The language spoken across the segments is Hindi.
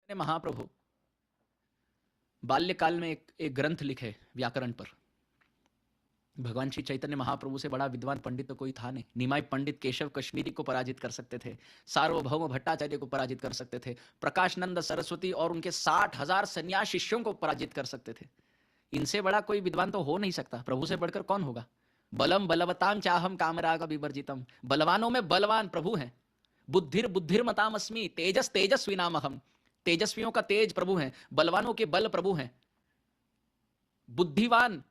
महाप्रभु बाल्यकाल में एक ग्रंथ लिखे व्याकरण पर। भगवान श्री चैतन्य महाप्रभु से बड़ा विद्वान पंडित तो कोई था नहीं। निमाई पंडित केशव कश्मीरी को पराजित कर सकते थे, सार्वभौम भट्टाचार्य को पराजित कर सकते थे, प्रकाश नंद सरस्वती और उनके 60,000 सन्यास शिष्यों को पराजित कर सकते थे। इनसे बड़ा कोई विद्वान तो हो नहीं सकता। प्रभु से बढ़कर कौन होगा? बलम बलवताम चाहम कामराग विवर्जितम, बलवानों में बलवान प्रभु हैं। बुद्धिर बुद्धिर्मताम अस्मि, तेजस तेजस्वी नाम हम, तेजस्वियों का तेज प्रभु हैं, बलवानों के बल प्रभु हैं। बुद्धिवान,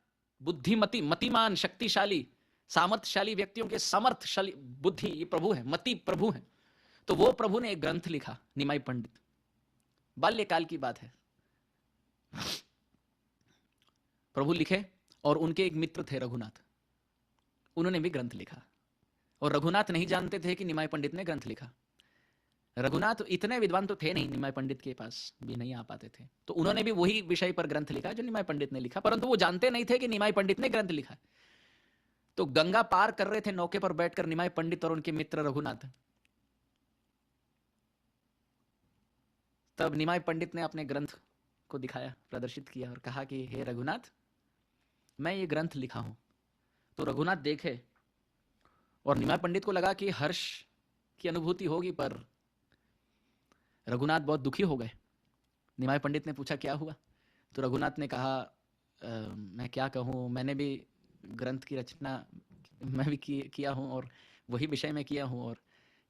बुद्धिमती, मतिमान, शक्तिशाली, सामर्थ्यशाली व्यक्तियों के समर्थशाली बुद्धि ये प्रभु है, मति प्रभु है। तो वो प्रभु ने एक ग्रंथ लिखा, निमाई पंडित। बाल्यकाल की बात है। प्रभु लिखे और उनके एक मित्र थे रघुनाथ, उन्होंने भी ग्रंथ लिखा। और रघुनाथ नहीं जानते थे कि निमाई पंडित ने ग्रंथ लिखा। रघुनाथ इतने विद्वान तो थे नहीं, निमाई पंडित के पास भी नहीं आ पाते थे। तो उन्होंने भी वही विषय पर ग्रंथ लिखा जो निमाई पंडित ने लिखा, परंतु वो जानते नहीं थे कि निमाई पंडित ने ग्रंथ लिखा। तो गंगा पार कर रहे थे नौके पर बैठकर निमाई पंडित और उनके मित्र रघुनाथ। तब निमाई पंडित ने अपने ग्रंथ को दिखाया, प्रदर्शित किया और कहा कि हे रघुनाथ, मैं ये ग्रंथ लिखा हूं। तो रघुनाथ देखे और निमाई पंडित को लगा कि हर्ष की अनुभूति होगी, पर रघुनाथ बहुत दुखी हो गए। निमाई पंडित ने पूछा क्या हुआ? तो रघुनाथ ने कहा मैं क्या कहूँ, मैंने भी ग्रंथ की रचना मैं भी किया हूँ और वही विषय में किया हूँ, और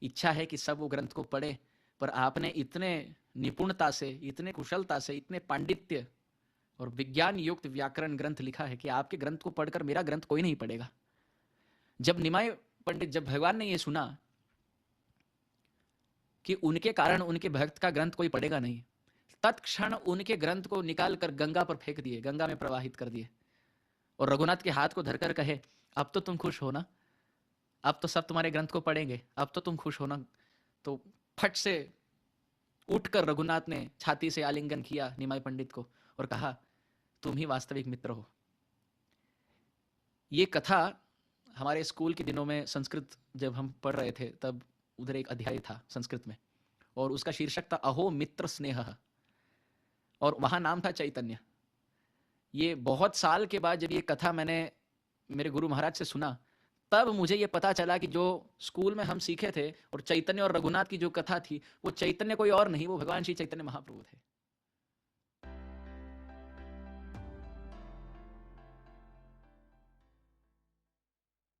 इच्छा है कि सब वो ग्रंथ को पढ़े, पर आपने इतने निपुणता से, इतने कुशलता से, इतने पांडित्य और विज्ञान युक्त व्याकरण ग्रंथ लिखा है कि आपके ग्रंथ को पढ़कर मेरा ग्रंथ कोई नहीं पढ़ेगा। जब निमाई पंडित, जब भगवान ने ये सुना कि उनके कारण उनके भक्त का ग्रंथ कोई पढ़ेगा नहीं, तत्क्षण उनके ग्रंथ को निकाल कर गंगा पर फेंक दिए, गंगा में प्रवाहित कर दिए। और रघुनाथ के हाथ को धरकर कहे, अब तो तुम खुश हो ना, अब तो सब तुम्हारे ग्रंथ को पढ़ेंगे, अब तो तुम खुश हो ना। तो फट से उठकर रघुनाथ ने छाती से आलिंगन किया निमाई पंडित को और कहा, तुम ही वास्तविक मित्र हो। ये कथा हमारे स्कूल के दिनों में संस्कृत जब हम पढ़ रहे थे तब उधर एक अध्याय था संस्कृत में, और उसका शीर्षक था अहो मित्र स्नेह, और वहां नाम था चैतन्य। ये बहुत साल के बाद जब ये कथा मैंने मेरे गुरु महाराज से सुना, तब मुझे ये पता चला कि जो स्कूल में हम सीखे थे और चैतन्य और रघुनाथ की जो कथा थी, वो चैतन्य कोई और नहीं, वो भगवान श्री चैतन्य महाप्रभु थे।